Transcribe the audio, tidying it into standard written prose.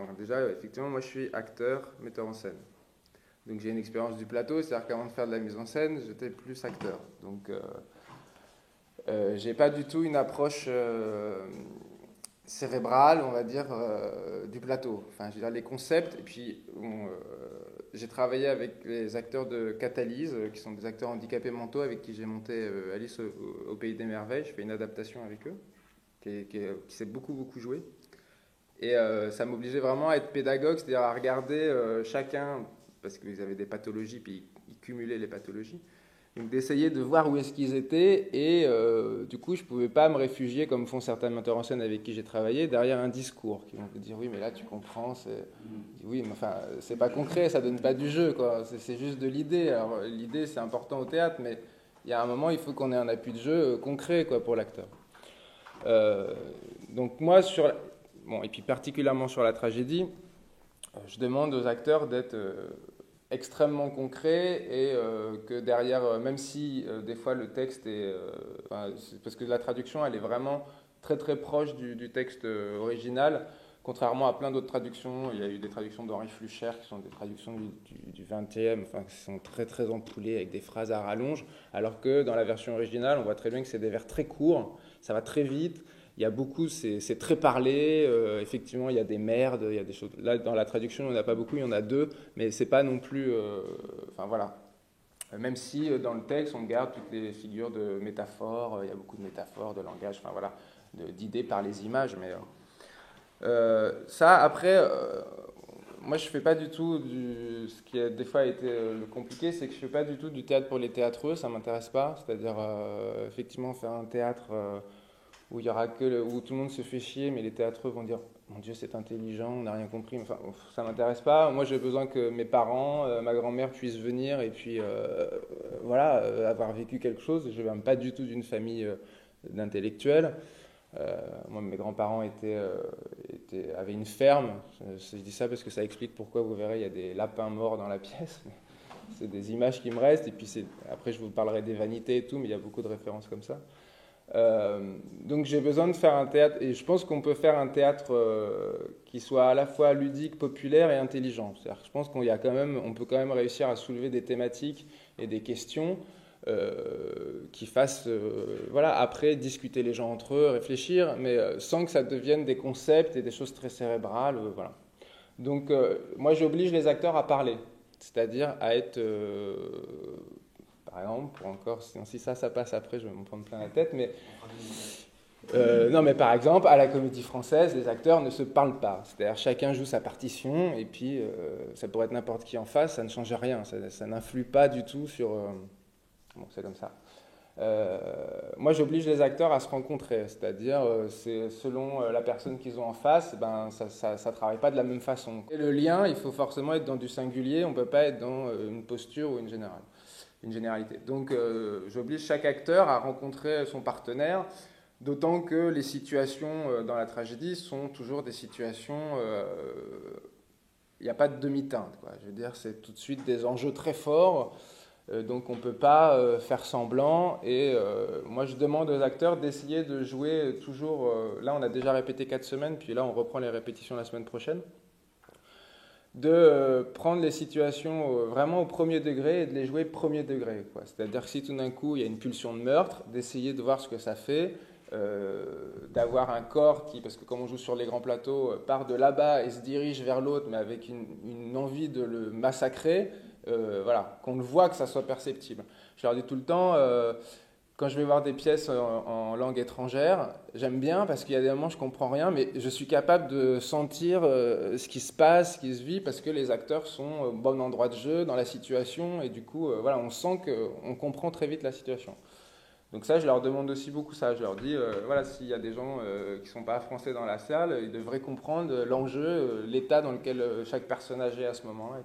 bon, déjà, effectivement, moi je suis acteur, metteur en scène. Donc j'ai une expérience du plateau, c'est-à-dire qu'avant de faire de la mise en scène, j'étais plus acteur. Donc j'ai pas du tout une approche cérébrale, on va dire, du plateau. Enfin, je veux dire, les concepts, et puis bon, j'ai travaillé avec les acteurs de Catalyse, qui sont des acteurs handicapés mentaux, avec qui j'ai monté Alice au Pays des Merveilles. Je fais une adaptation avec eux, qui s'est beaucoup, beaucoup jouée. Et ça m'obligeait vraiment à être pédagogue, c'est-à-dire à regarder chacun, parce qu'ils avaient des pathologies, puis ils cumulaient les pathologies. Donc d'essayer de voir où est-ce qu'ils étaient, et du coup je ne pouvais pas me réfugier, comme font certains metteurs en scène avec qui j'ai travaillé, derrière un discours, qui vont te dire oui mais là tu comprends, oui mais enfin c'est pas concret, ça donne pas du jeu, quoi. C'est juste de l'idée. Alors l'idée c'est important au théâtre, mais il y a un moment il faut qu'on ait un appui de jeu concret, quoi, pour l'acteur. Euh, donc moi, bon, et puis particulièrement sur la tragédie, je demande aux acteurs d'être extrêmement concrets, et que derrière, même si des fois le texte est... enfin, parce que la traduction, elle est vraiment très très proche du texte original, contrairement à plein d'autres traductions. Il y a eu des traductions d'Henri Flucher qui sont des traductions du 20e, enfin, qui sont très très ampoulées avec des phrases à rallonge, alors que dans la version originale, on voit très bien que c'est des vers très courts, ça va très vite. Il y a beaucoup, c'est très parlé. Effectivement, il y a des merdes, il y a des choses. Là, dans la traduction, il n'y en a pas beaucoup, il y en a deux, mais c'est pas non plus. Enfin voilà. Même si dans le texte, on garde toutes les figures de métaphores, il y a beaucoup de métaphores, de langage, enfin voilà, d'idées par les images. Mais ça, après, moi, je fais pas du tout ce qui a des fois été le compliqué, c'est que je fais pas du tout du théâtre pour les théâtreux, ça m'intéresse pas. C'est-à-dire, effectivement, faire un théâtre où il y aura où tout le monde se fait chier, mais les théâtreux vont dire mon Dieu, c'est intelligent, on n'a rien compris. Enfin, ça m'intéresse pas. Moi, j'ai besoin que mes parents, ma grand-mère puissent venir, et puis voilà, avoir vécu quelque chose. Je viens pas du tout d'une famille d'intellectuels. Moi, mes grands-parents avaient une ferme. Je dis ça parce que ça explique pourquoi, vous verrez, il y a des lapins morts dans la pièce. C'est des images qui me restent. Et puis après, je vous parlerai des vanités et tout, mais il y a beaucoup de références comme ça. Donc j'ai besoin de faire un théâtre, et je pense qu'on peut faire un théâtre qui soit à la fois ludique, populaire et intelligent. C'est-à-dire que je pense on peut quand même réussir à soulever des thématiques et des questions qui fassent, voilà, après discuter les gens entre eux, réfléchir, mais sans que ça devienne des concepts et des choses très cérébrales, voilà. Donc moi j'oblige les acteurs à parler, c'est-à-dire à être par exemple, pour encore, si ça passe après, je vais m'en prendre plein la tête, mais non, mais par exemple, à la Comédie Française, les acteurs ne se parlent pas. C'est-à-dire chacun joue sa partition, et puis ça pourrait être n'importe qui en face, ça ne change rien, ça n'influe pas du tout sur... bon, c'est comme ça. Moi, j'oblige les acteurs à se rencontrer, c'est-à-dire c'est selon la personne qu'ils ont en face, ben, ça ne travaille pas de la même façon. Et le lien, il faut forcément être dans du singulier, on ne peut pas être dans une posture ou une généralité. Donc j'oblige chaque acteur à rencontrer son partenaire, d'autant que les situations dans la tragédie sont toujours des situations... il n'y a pas de demi-teinte, quoi. Je veux dire, c'est tout de suite des enjeux très forts, donc on ne peut pas faire semblant. Et moi, je demande aux acteurs d'essayer de jouer toujours... là, on a déjà répété 4 semaines, puis là, on reprend les répétitions la semaine prochaine, de prendre les situations vraiment au premier degré et de les jouer premier degré, quoi. C'est-à-dire que si tout d'un coup il y a une pulsion de meurtre, d'essayer de voir ce que ça fait, d'avoir un corps qui, parce que comme on joue sur les grands plateaux, part de là-bas et se dirige vers l'autre, mais avec une envie de le massacrer, voilà, qu'on le voit, que ça soit perceptible. Je leur dis tout le temps, quand je vais voir des pièces en langue étrangère, j'aime bien parce qu'il y a des moments où je comprends rien, mais je suis capable de sentir ce qui se passe, ce qui se vit, parce que les acteurs sont au bon endroit de jeu, dans la situation, et du coup, voilà, on sent qu'on comprend très vite la situation. Donc ça, je leur demande aussi beaucoup ça. Je leur dis, voilà, s'il y a des gens qui ne sont pas français dans la salle, ils devraient comprendre l'enjeu, l'état dans lequel chaque personnage est à ce moment-là.